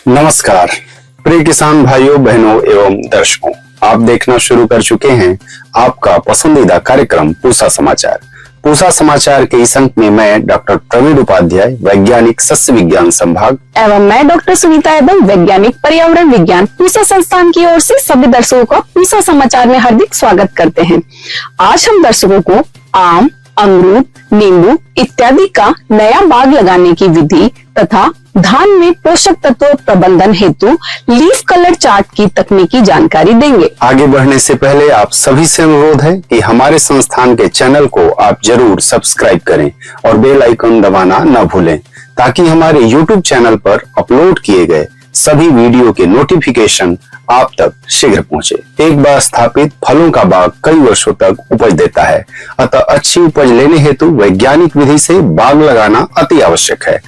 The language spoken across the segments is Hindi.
नमस्कार प्रिय किसान भाइयों बहनों एवं दर्शकों, आप देखना शुरू कर चुके हैं आपका पसंदीदा कार्यक्रम पूसा समाचार। पूसा समाचार के इस अंक में मैं डॉक्टर प्रवीण उपाध्याय, वैज्ञानिक सस्य विज्ञान संभाग, एवं मैं डॉक्टर सुनीता यादव, वैज्ञानिक पर्यावरण विज्ञान, पूसा संस्थान की ओर से सभी दर्शकों का पूसा समाचार में हार्दिक स्वागत करते हैं। आज हम दर्शकों को आम, अमरूद, नींबू इत्यादि का नया बाग लगाने की विधि तथा धान में पोषक तत्व प्रबंधन हेतु लीफ कलर चार्ट की तकनीकी जानकारी देंगे। आगे बढ़ने से पहले आप सभी से अनुरोध है कि हमारे संस्थान के चैनल को आप जरूर सब्सक्राइब करें और बेल आइकन दबाना न भूलें, ताकि हमारे YouTube चैनल पर अपलोड किए गए सभी वीडियो के नोटिफिकेशन आप तक शीघ्र पहुंचे। एक बार स्थापित फलों का बाग कई वर्षों तक उपज देता है, अतः अच्छी उपज लेने हेतु वैज्ञानिक विधि से बाग लगाना अति आवश्यक है,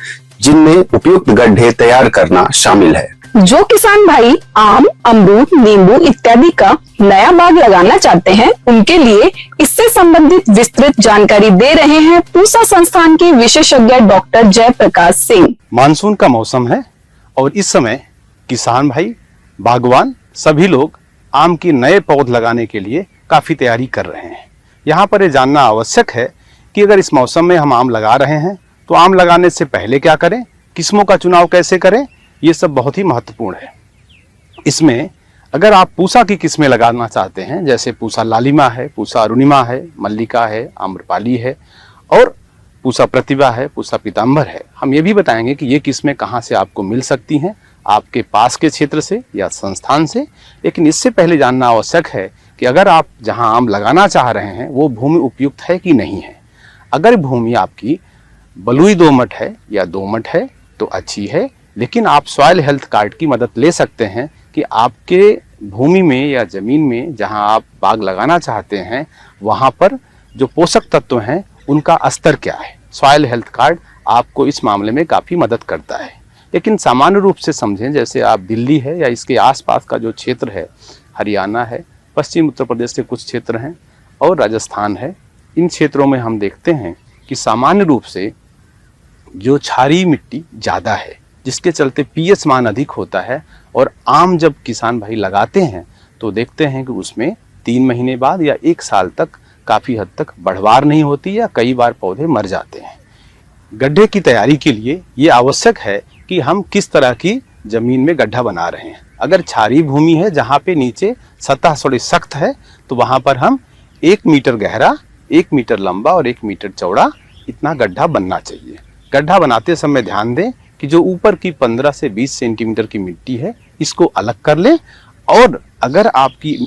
जिनमें उपयुक्त गड्ढे तैयार करना शामिल है। जो किसान भाई आम, अमरूद, नींबू इत्यादि का नया बाग लगाना चाहते हैं, उनके लिए इससे संबंधित विस्तृत जानकारी दे रहे हैं पूसा संस्थान के विशेषज्ञ डॉक्टर जयप्रकाश सिंह। मानसून का मौसम है और इस समय किसान भाई, बागवान सभी लोग आम की नए पौध लगाने के लिए काफी तैयारी कर रहे हैं। यहाँ पर यह जानना आवश्यक है कि अगर इस मौसम में हम आम लगा रहे हैं तो आम लगाने से पहले क्या करें, किस्मों का चुनाव कैसे करें, ये सब बहुत ही महत्वपूर्ण है। इसमें अगर आप पूसा की किस्में लगाना चाहते हैं, जैसे पूसा लालिमा है, पूसा अरुणिमा है, मल्लिका है, आम्रपाली है और पूसा प्रतिभा है, पूसा पीतांबर है, हम ये भी बताएंगे कि ये किस्में कहाँ से आपको मिल सकती हैं, आपके पास के क्षेत्र से या संस्थान से। लेकिन इससे पहले जानना आवश्यक है कि अगर आप जहाँ आम लगाना चाह रहे हैं वो भूमि उपयुक्त है कि नहीं है। अगर भूमि आपकी बलुई दोमट है या दोमट है तो अच्छी है, लेकिन आप सॉइल हेल्थ कार्ड की मदद ले सकते हैं कि आपके भूमि में या जमीन में जहां आप बाग लगाना चाहते हैं वहां पर जो पोषक तत्व हैं उनका स्तर क्या है। सॉइल हेल्थ कार्ड आपको इस मामले में काफ़ी मदद करता है। लेकिन सामान्य रूप से समझें, जैसे आप दिल्ली है या इसके आसपास का जो क्षेत्र है, हरियाणा है, पश्चिम उत्तर प्रदेश के कुछ क्षेत्र हैं और राजस्थान है, इन क्षेत्रों में हम देखते हैं कि सामान्य रूप से जो क्षारीय मिट्टी ज़्यादा है, जिसके चलते पीएच मान अधिक होता है। और आम जब किसान भाई लगाते हैं तो देखते हैं कि उसमें 3 महीने बाद या 1 साल तक काफ़ी हद तक बढ़वार नहीं होती या कई बार पौधे मर जाते हैं। गड्ढे की तैयारी के लिए ये आवश्यक है कि हम किस तरह की ज़मीन में गड्ढा बना रहे हैं। अगर क्षारीय भूमि है जहाँ पे नीचे सतह थोड़ी सख्त है तो वहाँ पर हम 1 मीटर गहरा, 1 मीटर लंबा और 1 मीटर चौड़ा इतना गड्ढा बनना चाहिए। गड्ढा बनाते समय ध्यान दें कि जो ऊपर की 15 से 20 सेंटीमीटर की मिट्टी है इसको अलग कर लें। और अगर आपकी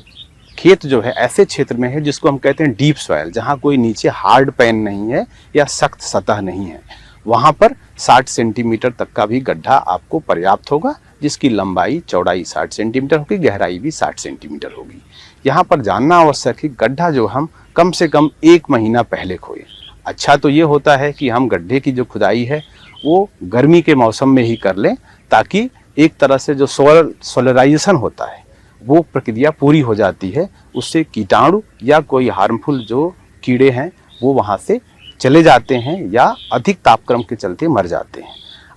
खेत जो है ऐसे क्षेत्र में है जिसको हम कहते हैं डीप सॉइल, जहाँ कोई नीचे हार्ड पैन नहीं है या सख्त सतह नहीं है, वहाँ पर 60 सेंटीमीटर तक का भी गड्ढा आपको पर्याप्त होगा, जिसकी लंबाई चौड़ाई 60 सेंटीमीटर होगी, गहराई भी 60 सेंटीमीटर होगी। यहाँ पर जानना आवश्यक है गड्ढा जो हम कम से कम 1 महीना पहले खोएं। अच्छा तो ये होता है कि हम गड्ढे की जो खुदाई है वो गर्मी के मौसम में ही कर लें, ताकि एक तरह से जो सोलराइजेशन होता है वो प्रक्रिया पूरी हो जाती है। उससे कीटाणु या कोई हार्मफुल जो कीड़े हैं वो वहाँ से चले जाते हैं या अधिक तापक्रम के चलते मर जाते हैं।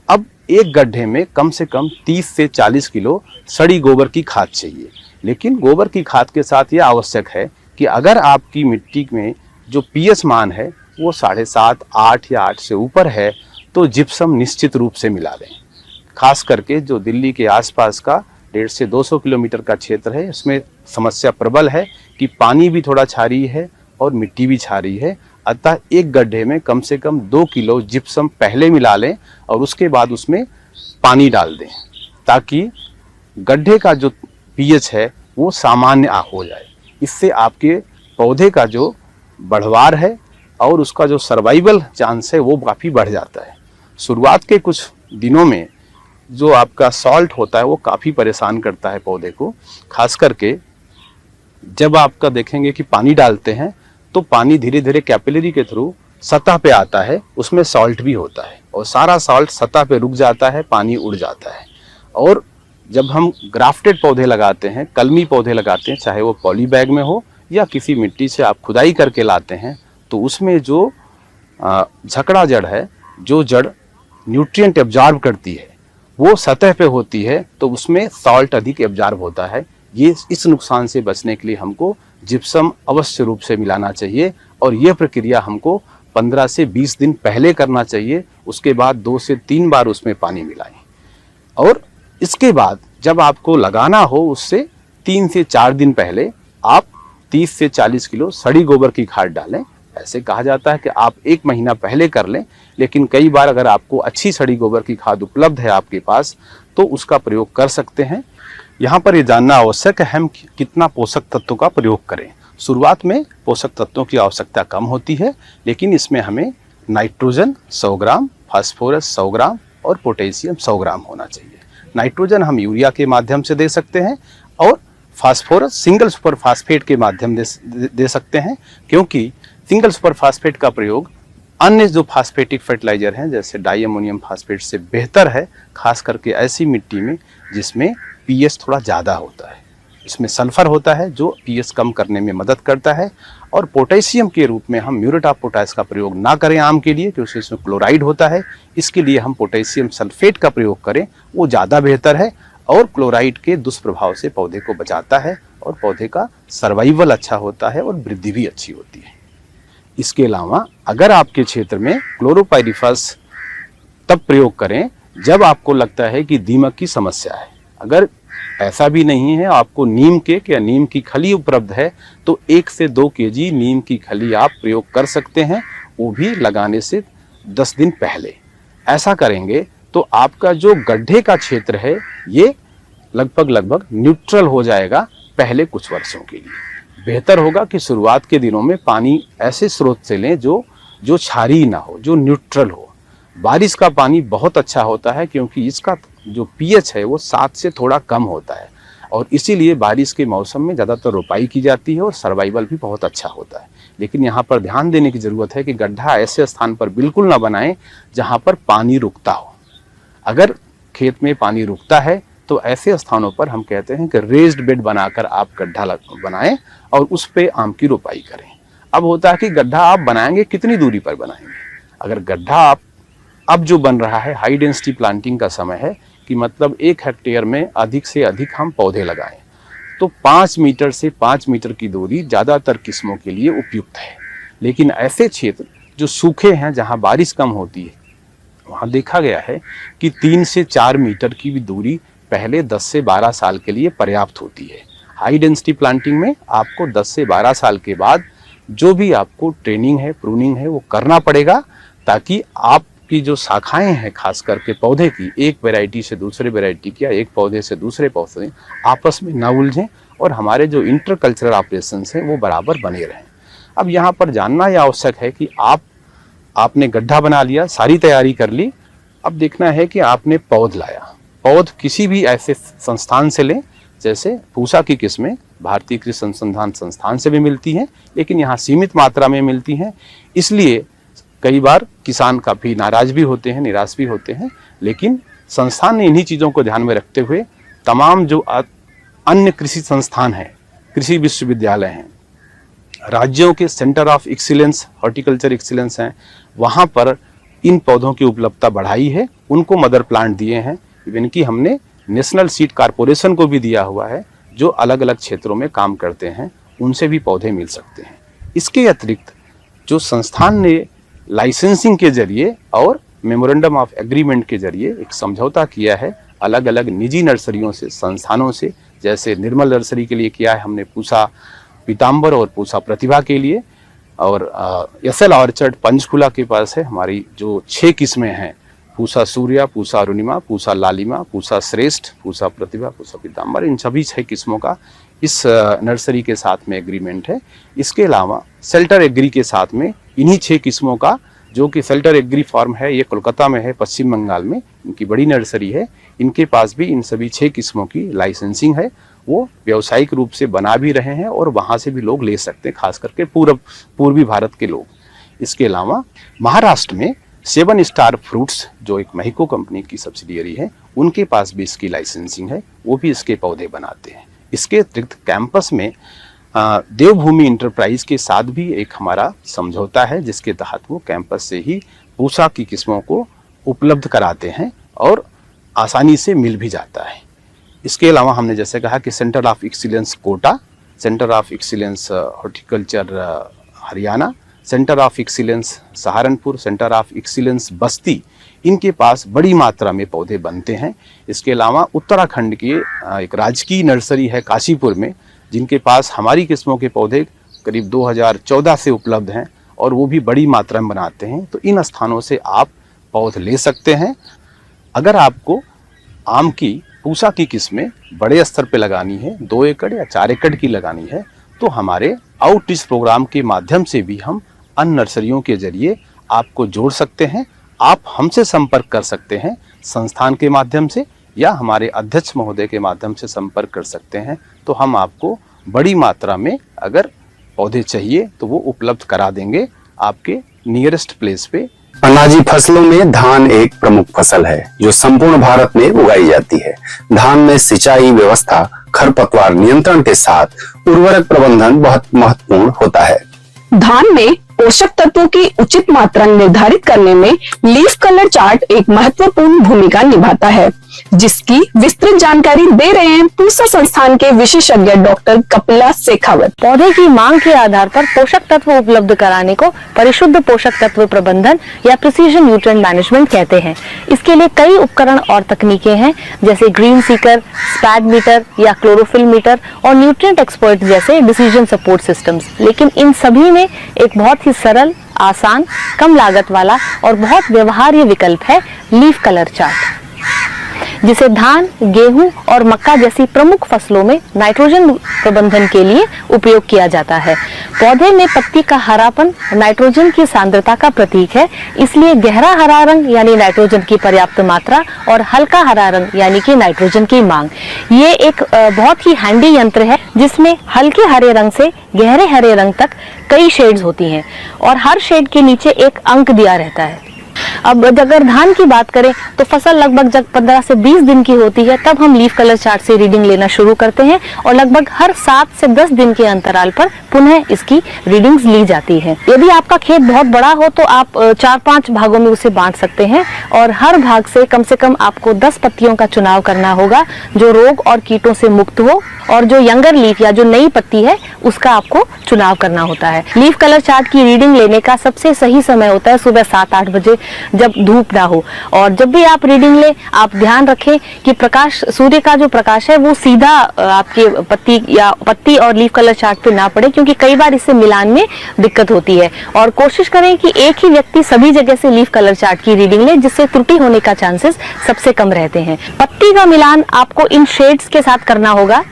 अब एक गड्ढे में कम से कम 30 से 40 किलो सड़ी गोबर की खाद चाहिए। लेकिन गोबर की खाद के साथ ये आवश्यक है कि अगर आपकी मिट्टी में जो पीएच मान है वो 7.5, 8 या 8 से ऊपर है तो जिप्सम निश्चित रूप से मिला लें। खास करके जो दिल्ली के आसपास का 150 से 200 किलोमीटर का क्षेत्र है, इसमें समस्या प्रबल है कि पानी भी थोड़ा क्षारीय है और मिट्टी भी क्षारीय है। अतः एक गड्ढे में कम से कम 2 किलो जिप्सम पहले मिला लें और उसके बाद उसमें पानी डाल दें, ताकि गड्ढे का जो पीएच है वो सामान्य हो जाए। इससे आपके पौधे का जो बढ़वार है और उसका जो सर्वाइवल चांस है वो काफ़ी बढ़ जाता है। शुरुआत के कुछ दिनों में जो आपका सॉल्ट होता है वो काफ़ी परेशान करता है पौधे को। खास करके जब आपका देखेंगे कि पानी डालते हैं तो पानी धीरे धीरे कैपिलरी के थ्रू सतह पे आता है, उसमें सॉल्ट भी होता है और सारा सॉल्ट सतह पे रुक जाता है, पानी उड़ जाता है। और जब हम ग्राफ्टेड पौधे लगाते हैं, कलमी पौधे लगाते हैं, चाहे वो पॉली बैग में हो या किसी मिट्टी से आप खुदाई करके लाते हैं, तो उसमें जो झकड़ा जड़ है, जो जड़ न्यूट्रिएंट एब्जॉर्ब करती है वो सतह पे होती है, तो उसमें सॉल्ट अधिक एब्जॉर्ब होता है। ये इस नुकसान से बचने के लिए हमको जिप्सम अवश्य रूप से मिलाना चाहिए और यह प्रक्रिया हमको 15 से 20 दिन पहले करना चाहिए। उसके बाद 2 से 3 बार उसमें पानी मिलाएं और इसके बाद जब आपको लगाना हो उससे 3 से 4 दिन पहले आप 30 से 40 किलो सड़ी गोबर की खाद डालें। ऐसे कहा जाता है कि आप 1 महीना पहले कर लें, लेकिन कई बार अगर आपको अच्छी सड़ी गोबर की खाद उपलब्ध है आपके पास तो उसका प्रयोग कर सकते हैं। यहाँ पर ये जानना आवश्यक है हम कितना पोषक तत्वों का प्रयोग करें। शुरुआत में पोषक तत्वों की आवश्यकता कम होती है, लेकिन इसमें हमें नाइट्रोजन 100 ग्राम, फास्फोरस 100 ग्राम और पोटेशियम 100 ग्राम होना चाहिए। नाइट्रोजन हम यूरिया के माध्यम से दे सकते हैं और फास्फोरस सिंगल सुपर फास्फेट के माध्यम दे सकते हैं, क्योंकि सिंगल सुपर फास्फेट का प्रयोग अन्य जो फास्फेटिक फर्टिलाइजर हैं जैसे डाई अमोनियम फास्फेट से बेहतर है, खास करके ऐसी मिट्टी में जिसमें पीएच थोड़ा ज़्यादा होता है। इसमें सल्फर होता है जो पीएच कम करने में मदद करता है। और पोटेशियम के रूप में हम म्यूरेट ऑफ पोटाश का प्रयोग ना करें आम के लिए, क्योंकि इसमें क्लोराइड होता है। इसके लिए हम पोटेशियम सल्फेट का प्रयोग करें, वो ज़्यादा बेहतर है और क्लोराइड के दुष्प्रभाव से पौधे को बचाता है और पौधे का सर्वाइवल अच्छा होता है और वृद्धि भी अच्छी होती है। इसके अलावा अगर आपके क्षेत्र में क्लोरोपाइरिफास तब प्रयोग करें जब आपको लगता है कि दीमक की समस्या है। अगर ऐसा भी नहीं है, आपको नीम केक या नीम की खली उपलब्ध है तो 1 से 2 केजी नीम की खली आप प्रयोग कर सकते हैं, वो भी लगाने से 10 दिन पहले। ऐसा करेंगे तो आपका जो गड्ढे का क्षेत्र है ये लगभग न्यूट्रल हो जाएगा पहले कुछ वर्षों के लिए। बेहतर होगा कि शुरुआत के दिनों में पानी ऐसे स्रोत से लें जो क्षारीय ना हो, जो न्यूट्रल हो। बारिश का पानी बहुत अच्छा होता है क्योंकि इसका जो पीएच है वो 7 से थोड़ा कम होता है और इसीलिए बारिश के मौसम में ज़्यादातर रोपाई की जाती है और सर्वाइवल भी बहुत अच्छा होता है। लेकिन यहाँ पर ध्यान देने की ज़रूरत है कि गड्ढा ऐसे स्थान पर बिल्कुल ना बनाएं जहाँ पर पानी रुकता हो। अगर खेत में पानी रुकता है तो ऐसे स्थानों पर हम कहते हैं कि रेज्ड बेड बनाकर आप गड्ढा बनाएं और उस पे आम की रोपाई करें। अब होता है कि गड्ढा आप बनाएंगे कितनी दूरी पर बनाएंगे। अगर गड्ढा आप अब जो बन रहा है हाई डेंसिटी प्लांटिंग का समय है कि मतलब 1 हेक्टेयर में अधिक से अधिक हम पौधे लगाएं, तो 5 मीटर से 5 मीटर की दूरी ज़्यादातर किस्मों के लिए उपयुक्त है। लेकिन ऐसे क्षेत्र जो सूखे हैं जहां बारिश कम होती है वहां देखा गया है कि 3 से 4 मीटर की भी दूरी पहले 10 से 12 साल के लिए पर्याप्त होती है। हाई डेंसिटी प्लांटिंग में आपको 10 से 12 साल के बाद जो भी आपको ट्रेनिंग है, प्रूनिंग है वो करना पड़ेगा, ताकि आपकी जो शाखाएं हैं खास करके पौधे की, एक वैरायटी से दूसरे वैरायटी की या एक पौधे से दूसरे पौधे आपस में ना उलझें और हमारे जो इंटरकल्चरल ऑपरेशंस हैं वो बराबर बने रहें। अब यहाँ पर जानना यह आवश्यक है कि आपने गड्ढा बना लिया, सारी तैयारी कर ली, अब देखना है कि आपने पौध लाया। पौध किसी भी ऐसे संस्थान से लें, जैसे पूसा की किस्में भारतीय कृषि अनुसंधान संस्थान से भी मिलती हैं, लेकिन यहाँ सीमित मात्रा में मिलती हैं, इसलिए कई बार किसान काफ़ी नाराज भी होते हैं, निराश भी होते हैं। लेकिन संस्थान ने इन्हीं चीज़ों को ध्यान में रखते हुए तमाम जो अन्य कृषि संस्थान हैं, कृषि विश्वविद्यालय हैं, राज्यों के centre of excellence horticulture excellence हैं, वहाँ पर इन पौधों की उपलब्धता बढ़ाई है, उनको मदर प्लांट दिए हैं। इवन कि हमने नेशनल सीड कारपोरेशन को भी दिया हुआ है, जो अलग अलग क्षेत्रों में काम करते हैं, उनसे भी पौधे मिल सकते हैं। इसके अतिरिक्त जो संस्थान ने लाइसेंसिंग के जरिए और मेमोरेंडम ऑफ एग्रीमेंट के जरिए एक समझौता किया है अलग अलग निजी नर्सरियों से, संस्थानों से, जैसे निर्मल नर्सरी के लिए किया है हमने पूसा पीताम्बर और पूसा प्रतिभा के लिए, और एसएल ऑर्चर्ड पंचकुला के पास है हमारी जो 6 किस्में हैं, पूसा सूर्या, पूसा अरुणिमा, पूसा लालिमा, पूसा श्रेष्ठ, पूसा प्रतिभा, पूसा पीताम्बर, इन सभी 6 किस्मों का इस नर्सरी के साथ में एग्रीमेंट है। इसके अलावा सेल्टर एग्री के साथ में इन्हीं 6 किस्मों का, जो कि सेल्टर एग्री फार्म है, ये कोलकाता में है, पश्चिम बंगाल में, इनकी बड़ी नर्सरी है, इनके पास भी इन सभी 6 किस्मों की लाइसेंसिंग है। वो व्यावसायिक रूप से बना भी रहे हैं और वहाँ से भी लोग ले सकते हैं, खास करके पूर्वी भारत के लोग। इसके अलावा महाराष्ट्र में 7 स्टार फ्रूट्स, जो एक महिको कंपनी की सब्सिडियरी है, उनके पास भी इसकी लाइसेंसिंग है, वो भी इसके पौधे बनाते हैं। इसके अतिरिक्त कैंपस में देवभूमि इंटरप्राइज के साथ भी एक हमारा समझौता है, जिसके तहत वो कैंपस से ही पूसा की किस्मों को उपलब्ध कराते हैं और आसानी से मिल भी जाता है। इसके अलावा हमने जैसे कहा कि centre of excellence Kota, centre of excellence horticulture Haryana, centre of excellence Saharanpur, centre of excellence Basti, इनके पास बड़ी मात्रा में पौधे बनते हैं। इसके अलावा उत्तराखंड की एक राजकीय नर्सरी है काशीपुर में, जिनके पास हमारी किस्मों के पौधे करीब 2014 से उपलब्ध हैं और वो भी बड़ी मात्रा में बनाते हैं। तो इन स्थानों से आप पौधे ले सकते हैं। अगर आपको आम की पूसा की किस्में बड़े स्तर पे लगानी है, 2 एकड़ या 4 एकड़ की लगानी है, तो हमारे आउटरीच प्रोग्राम के माध्यम से भी हम अन्य नर्सरियों के जरिए आपको जोड़ सकते हैं। आप हमसे संपर्क कर सकते हैं संस्थान के माध्यम से, या हमारे अध्यक्ष महोदय के माध्यम से संपर्क कर सकते हैं। तो हम आपको बड़ी मात्रा में अगर पौधे चाहिए तो वो उपलब्ध करा देंगे आपके नियरेस्ट प्लेस पे। अनाजी फसलों में धान एक प्रमुख फसल है जो संपूर्ण भारत में उगाई जाती है। धान में सिंचाई व्यवस्था, खरपतवार नियंत्रण के साथ उर्वरक प्रबंधन बहुत महत्वपूर्ण होता है। धान में पोषक तत्वों की उचित मात्रा निर्धारित करने में लीफ कलर चार्ट एक महत्वपूर्ण भूमिका निभाता है, जिसकी विस्तृत जानकारी दे रहे हैं पूसा संस्थान के विशेषज्ञ डॉक्टर कपिला शेखावत। पौधे की मांग के आधार पर पोषक तत्व उपलब्ध कराने को परिशुद्ध पोषक तत्व प्रबंधन या प्रिसीजन न्यूट्रिएंट मैनेजमेंट कहते हैं। इसके लिए कई उपकरण और तकनीकें हैं, जैसे ग्रीन सीकर, स्पैड मीटर या क्लोरोफिल मीटर और न्यूट्रिएंट एक्सपर्ट जैसे डिसीजन सपोर्ट सिस्टम्स। लेकिन इन सभी में एक बहुत ही सरल, आसान, कम लागत वाला और बहुत व्यवहार्य विकल्प है लीफ कलर चार्ट, जिसे धान, गेहूं और मक्का जैसी प्रमुख फसलों में नाइट्रोजन प्रबंधन के लिए उपयोग किया जाता है। पौधे में पत्ती का हरापन नाइट्रोजन की सांद्रता का प्रतीक है, इसलिए गहरा हरा रंग यानी नाइट्रोजन की पर्याप्त मात्रा और हल्का हरा रंग यानी कि नाइट्रोजन की मांग, ये एक बहुत ही हैंडी यंत्र है जिसमें हल्के हरे रंग से गहरे हरे रंग तक कई शेड्स होती हैं और हर शेड के नीचे एक अंक दिया रहता है। अब अगर धान की बात करें तो फसल लगभग जब 15 से 20 दिन की होती है तब हम लीफ कलर चार्ट से रीडिंग लेना शुरू करते हैं और लगभग हर 7 से 10 दिन के अंतराल पर पुनः इसकी रीडिंग्स ली जाती है। यदि आपका खेत बहुत बड़ा हो तो आप 4-5 भागों में उसे बांट सकते हैं और हर भाग से कम आपको 10 पत्तियों का चुनाव करना होगा जो रोग और कीटों से मुक्त हो, और जो यंगर लीफ या जो नई पत्ती है उसका आपको चुनाव करना होता है। लीफ कलर चार्ट की रीडिंग लेने का सबसे सही समय होता है सुबह 7-8 बजे, जब धूप ना हो। और जब भी आप रीडिंग ले, आप ध्यान रखें कि प्रकाश, सूर्य का जो प्रकाश है वो सीधा आपके पत्ती और लीफ कलर चार्ट पे ना पड़े, क्योंकि कई बार इससे मिलान में दिक्कत होती है। और कोशिश करें कि एक ही व्यक्ति सभी जगह से लीफ कलर चार्ट की रीडिंग ले, जिससे त्रुटि होने का चांसेस सबसे कम रहते हैं। पत्ती का मिलान आपको इन शेड्स के साथ करना होगा,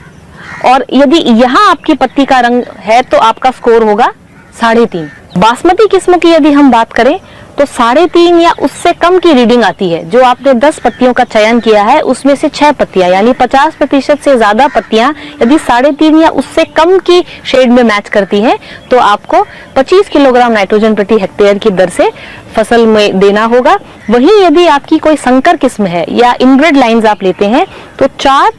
और यदि यहाँ आपकी पत्ती का रंग है तो आपका स्कोर होगा 3.5। बासमती किस्मों की यदि हम बात करें तो 3.5 या उससे कम की रीडिंग आती है। जो आपने 10 पत्तियों का चयन किया है उसमें से 6 पत्तियां यानी 50% से ज्यादा पत्तियां यदि 3.5 या उससे कम की शेड में मैच करती हैं तो आपको 25 किलोग्राम नाइट्रोजन प्रति हेक्टेयर की दर से फसल में देना होगा। वहीं यदि आपकी कोई संकर किस्म है या इनब्रेड लाइन्स आप लेते हैं तो 4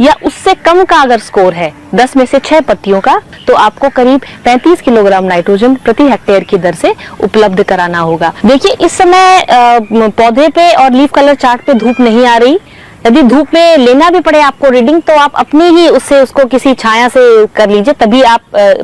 या उससे कम का अगर स्कोर है 10 में से 6 पत्तियों का, तो आपको करीब 35 किलोग्राम नाइट्रोजन प्रति हेक्टेयर की दर से उपलब्ध कराना होगा। देखिए, इस समय पौधे पे और लीफ कलर चार्ट पे धूप नहीं आ रही। यदि धूप में लेना भी पड़े आपको रीडिंग तो आप अपनी ही उसको किसी छाया से कर लीजिए, तभी आप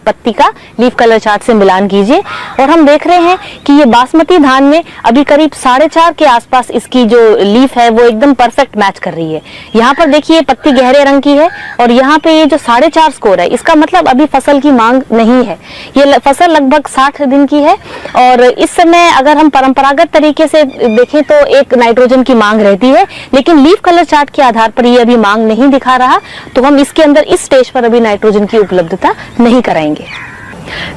पत्ती का लीफ कलर चार्ट से मिलान कीजिए। और हम देख रहे हैं कि ये बासमती धान में अभी करीब 4.5 के आसपास इसकी जो लीफ है वो एकदम परफेक्ट मैच कर रही है। यहाँ पर देखिए पत्ती गहरे रंग की है और यहाँ पे ये जो 4.5 स्कोर है, इसका मतलब अभी फसल की मांग नहीं है। ये फसल लगभग 60 दिन की है और इस समय अगर हम परंपरागत तरीके से देखें तो एक नाइट्रोजन की मांग रहती है, लेकिन लीफ कलर चार्ट के आधार पर ये अभी मांग नहीं दिखा रहा, तो हम इसके अंदर इस स्टेज पर अभी नाइट्रोजन की उपलब्धता नहीं कराएंगे।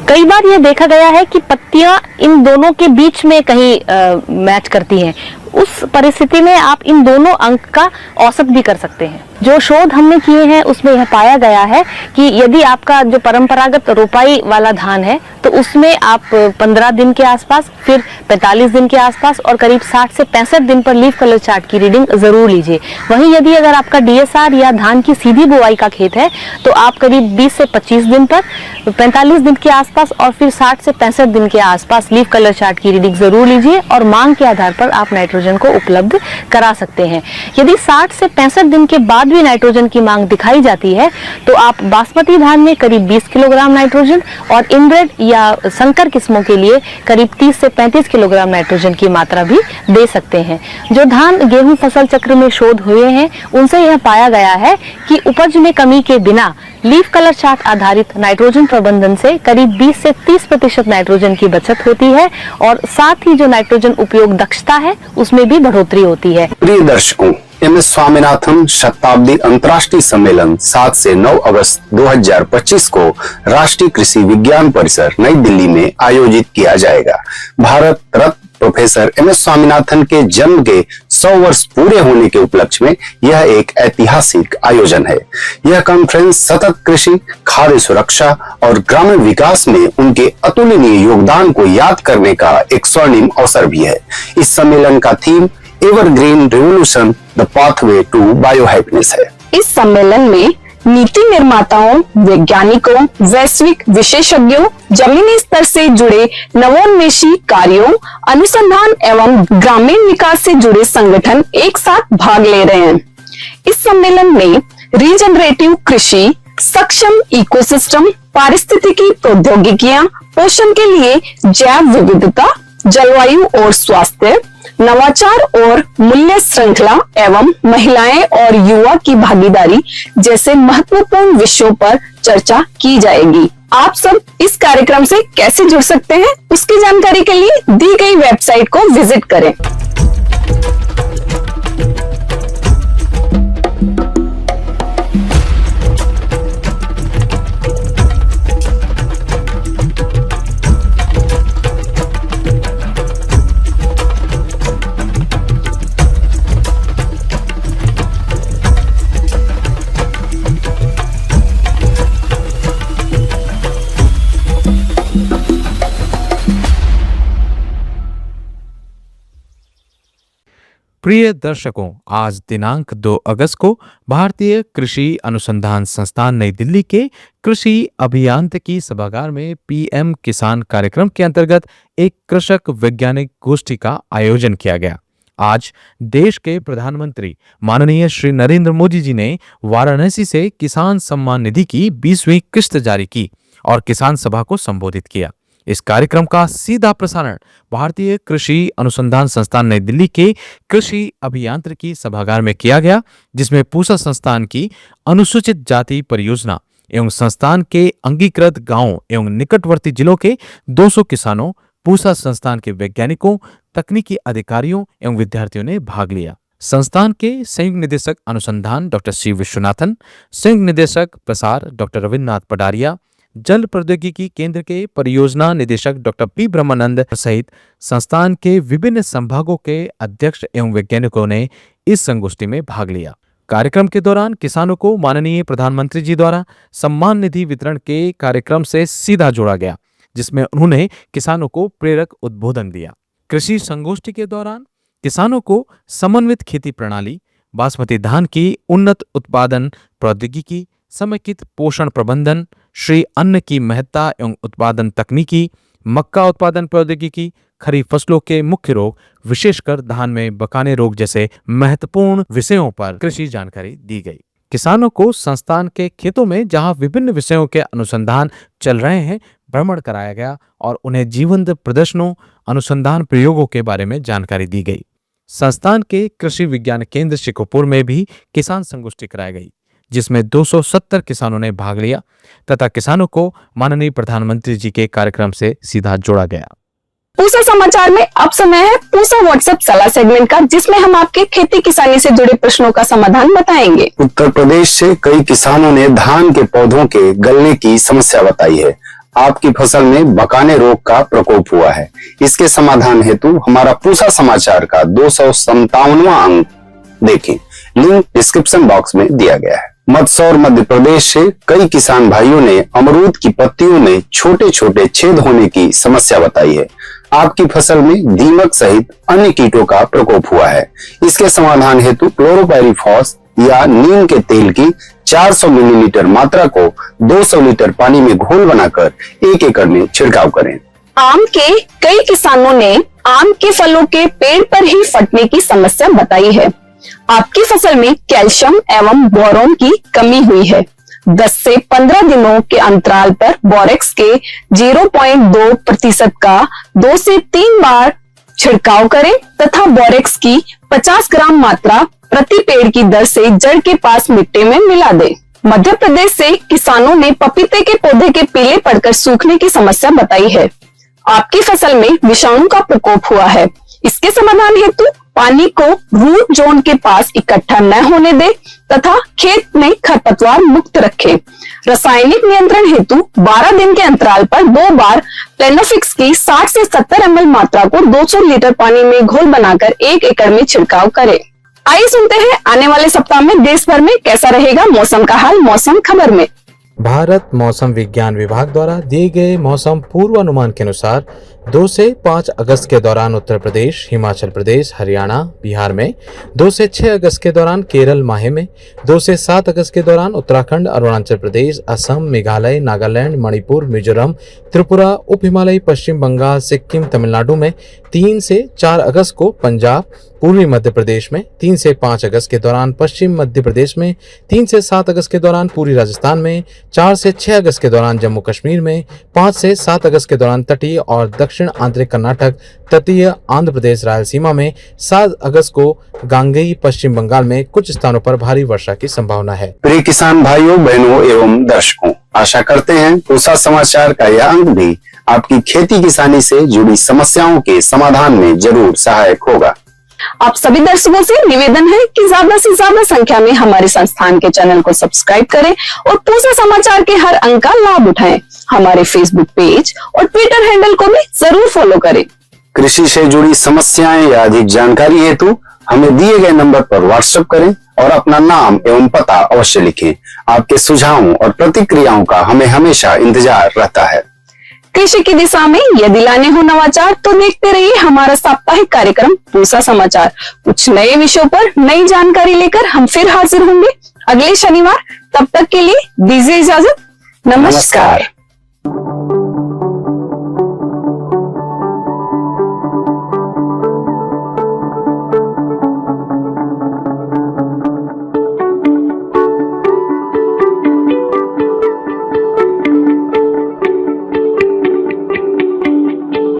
कई बार ये देखा गया है कि पत्तियां इन दोनों के बीच में कहीं मैच करती हैं। उस परिस्थिति में आप इन दोनों अंक का औसत भी कर सकते हैं। जो शोध हमने किए हैं उसमें यह पाया गया है कि यदि आपका जो परंपरागत रोपाई वाला धान है तो उसमें आप 15 दिन के आसपास, फिर 45 दिन के आसपास और करीब 60 से 65 दिन पर लीफ कलर चार्ट की रीडिंग जरूर लीजिए। वहीं यदि अगर आपका डीएसआर या धान की सीधी बुआई का खेत है तो आप करीब 20 से 25 दिन पर, 45 दिन के आसपास और फिर 60 से 65 दिन के आसपास लीफ कलर चार्ट की रीडिंग जरूर लीजिए और मांग के आधार पर आप नाइट्रोजन को उपलब्ध करा सकते हैं। यदि 60 से 65 दिन के बाद भी नाइट्रोजन की मांग दिखाई जाती है तो आप बासमती धान में करीब 20 किलोग्राम नाइट्रोजन और इनब्रेड या संकर किस्मों के लिए करीब 30 से 35 किलोग्राम नाइट्रोजन की मात्रा भी दे सकते हैं। जो धान गेहूं फसल चक्र में शोध हुए हैं उनसे यह पाया गया है कि उपज में कमी के बिना लीफ कलर चार्ट आधारित नाइट्रोजन प्रबंधन से करीब 20 से 30% नाइट्रोजन की बचत होती है और साथ ही जो नाइट्रोजन उपयोग दक्षता है उसमें भी बढ़ोतरी होती है। प्रिय दर्शकों, MS स्वामीनाथन शताब्दी अंतर्राष्ट्रीय सम्मेलन 7 से 9 अगस्त 2025 को राष्ट्रीय कृषि विज्ञान परिसर नई दिल्ली में आयोजित किया जाएगा। भारत रत्न प्रोफेसर MS स्वामीनाथन के जन्म के 100 वर्ष पूरे होने के उपलक्ष्य में यह एक ऐतिहासिक आयोजन है। यह कॉन्फ्रेंस सतत कृषि, खाद्य सुरक्षा और ग्रामीण विकास में उनके अतुलनीय योगदान को याद करने का एक स्वर्णिम अवसर भी है। इस सम्मेलन का theme evergreen revolution, the pathway to biohappiness है। इस सम्मेलन में नीति निर्माताओं, वैज्ञानिकों, वैश्विक विशेषज्ञों, जमीनी स्तर से जुड़े नवोन्मेषी कार्यों, अनुसंधान एवं ग्रामीण विकास से जुड़े संगठन एक साथ भाग ले रहे हैं। इस सम्मेलन में रीजनरेटिव कृषि, सक्षम इकोसिस्टम, पारिस्थितिकी प्रौद्योगिकियां, पोषण के लिए जैव विविधता, जलवायु और स्वास्थ्य, नवाचार और मूल्य श्रृंखला एवं महिलाएं और युवा की भागीदारी जैसे महत्वपूर्ण विषयों पर चर्चा की जाएगी। आप सब इस कार्यक्रम से कैसे जुड़ सकते हैं, उसकी जानकारी के लिए दी गई वेबसाइट को विजिट करें। प्रिय दर्शकों, आज दिनांक 2 अगस्त को भारतीय कृषि अनुसंधान संस्थान नई दिल्ली के कृषि अभियांत्रिकी सभागार में पीएम किसान कार्यक्रम के अंतर्गत एक कृषक वैज्ञानिक गोष्ठी का आयोजन किया गया। आज देश के प्रधानमंत्री माननीय श्री नरेंद्र मोदी जी ने वाराणसी से किसान सम्मान निधि की 20वीं किस्त जारी की और किसान सभा को संबोधित किया। इस कार्यक्रम का सीधा प्रसारण भारतीय कृषि अनुसंधान संस्थान नई दिल्ली के कृषि अभियांत्रिकी सभागार में किया गया, जिसमें पूसा संस्थान की अनुसूचित जाति परियोजना एवं संस्थान के अंगीकृत गांवों एवं निकटवर्ती जिलों के 200 किसानों, पूसा संस्थान के वैज्ञानिकों, तकनीकी अधिकारियों एवं विद्यार्थियों ने भाग लिया। संस्थान के संयुक्त निदेशक अनुसंधान डॉक्टर सी विश्वनाथन, संयुक्त निदेशक प्रसार डॉक्टर रविन्द्रनाथ पडारिया, जल प्रौद्योगिकी केंद्र के परियोजना निदेशक डॉक्टर पी ब्रह्मानंद सहित संस्थान के विभिन्न संभागों के अध्यक्ष एवं वैज्ञानिकों ने इस संगोष्ठी में भाग लिया। कार्यक्रम के दौरान किसानों को माननीय प्रधानमंत्री जी द्वारा सम्मान निधि वितरण के कार्यक्रम से सीधा जोड़ा गया, जिसमें उन्होंने किसानों को प्रेरक उद्बोधन दिया। कृषि संगोष्ठी के दौरान किसानों को समन्वित खेती प्रणाली, बासमती धान की उन्नत उत्पादन प्रौद्योगिकी, समेकित पोषण प्रबंधन, श्री अन्न की महत्ता एवं उत्पादन तकनीकी, मक्का उत्पादन प्रौद्योगिकी, खरीफ फसलों के मुख्य रोग, विशेषकर धान में बकाने रोग जैसे महत्वपूर्ण विषयों पर कृषि जानकारी दी गई। किसानों को संस्थान के खेतों में जहां विभिन्न विषयों के अनुसंधान चल रहे हैं भ्रमण कराया गया और उन्हें जीवंत प्रदर्शनों, अनुसंधान प्रयोगों के बारे में जानकारी दी गई। संस्थान के कृषि विज्ञान केंद्र शिकोपुर में भी किसान संगोष्ठी कराई गई, जिसमें 270 किसानों ने भाग लिया तथा किसानों को माननीय प्रधानमंत्री जी के कार्यक्रम से सीधा जोड़ा गया। पूसा समाचार में अब समय है पूसा व्हाट्सएप सलाह सेगमेंट का, जिसमें हम आपके खेती किसानी से जुड़े प्रश्नों का समाधान बताएंगे। उत्तर प्रदेश से कई किसानों ने धान के पौधों के गलने की समस्या बताई है। आपकी फसल में बकाने रोग का प्रकोप हुआ है। इसके समाधान हेतु हमारा पूसा समाचार का 257वां अंक देखें। लिंक डिस्क्रिप्शन बॉक्स में दिया गया है। मंदसौर मध्य प्रदेश से कई किसान भाइयों ने अमरूद की पत्तियों में छोटे छोटे छेद होने की समस्या बताई है। आपकी फसल में दीमक सहित अन्य कीटों का प्रकोप हुआ है। इसके समाधान हेतु क्लोरोपाइरीफॉस या नीम के तेल की 400 मिलीलीटर मात्रा को 200 लीटर पानी में घोल बनाकर 1 एकड़ में छिड़काव करें। आम के कई किसानों ने आम के फलों के पेड़ पर ही फटने की समस्या बताई है। आपकी फसल में कैल्शियम एवं बोरोन की कमी हुई है। 10 से 15 दिनों के अंतराल पर बोरेक्स के 0.2% का 2 से 3 बार छिड़काव करें तथा बोरेक्स की 50 ग्राम मात्रा प्रति पेड़ की दर से जड़ के पास मिट्टी में मिला दें। मध्य प्रदेश से किसानों ने पपीते के पौधे के पीले पड़कर सूखने की समस्या बताई है। आपकी फसल में विषाणु का प्रकोप हुआ है। इसके समाधान हेतु पानी को रूट जोन के पास इकट्ठा न होने दे तथा खेत में खरपतवार मुक्त रखें। रासायनिक नियंत्रण हेतु 12 दिन के अंतराल पर 2 बार प्लेनोफिक्स की 60 से 70 ml मात्रा को 200 लीटर पानी में घोल बनाकर 1 एकड़ में छिड़काव करें। आइए सुनते हैं आने वाले सप्ताह में देश भर में कैसा रहेगा मौसम का हाल मौसम खबर में। भारत मौसम विज्ञान विभाग द्वारा दिए गए मौसम पूर्वानुमान के अनुसार 2 से 5 अगस्त के दौरान उत्तर प्रदेश, हिमाचल प्रदेश, हरियाणा, बिहार में, 2 से 6 अगस्त के दौरान केरल, माहे में, 2 से 7 अगस्त के दौरान उत्तराखंड, अरुणाचल प्रदेश, असम, मेघालय, नागालैंड, मणिपुर, मिजोरम, त्रिपुरा, उप हिमालयी पश्चिम बंगाल, सिक्किम, तमिलनाडु में, 3 से 4 अगस्त को पंजाब, पूर्वी मध्य प्रदेश में, 3 से 5 अगस्त के दौरान पश्चिम मध्य प्रदेश में, 3 से 7 अगस्त के दौरान पूर्वी राजस्थान में, 4 से 6 अगस्त के दौरान जम्मू कश्मीर में, 5 से 7 अगस्त के दौरान तटीय और दक्षिण आंतरिक कर्नाटक, तटीय आंध्र प्रदेश, रायलसीमा में, 7 अगस्त को गांगेई, पश्चिम बंगाल में कुछ स्थानों पर भारी वर्षा की संभावना है। प्रिय किसान भाइयों, बहनों एवं दर्शकों, आशा करते हैं पूसा समाचार का यह अंक भी आपकी खेती किसानी से जुड़ी समस्याओं के समाधान में जरूर सहायक होगा। आप सभी दर्शकों से निवेदन है कि ज्यादा से ज्यादा संख्या में हमारे संस्थान के चैनल को सब्सक्राइब करें और पूसा समाचार के हर अंक का लाभ उठाएं। हमारे फेसबुक पेज और ट्विटर हैंडल को भी जरूर फॉलो करें। कृषि से जुड़ी समस्याएं या अधिक जानकारी हेतु हमें दिए गए नंबर पर व्हाट्सएप करें और अपना नाम एवं पता अवश्य लिखें। आपके सुझावों और प्रतिक्रियाओं का हमें हमेशा इंतजार रहता है। कृषि की दिशा में यदि लाने हो नवाचार तो देखते रहिए हमारा साप्ताहिक कार्यक्रम पूसा समाचार। कुछ नए विषयों पर नई जानकारी लेकर हम फिर हाजिर होंगे अगले शनिवार। तब तक के लिए दीजिए इजाजत। नमस्कार।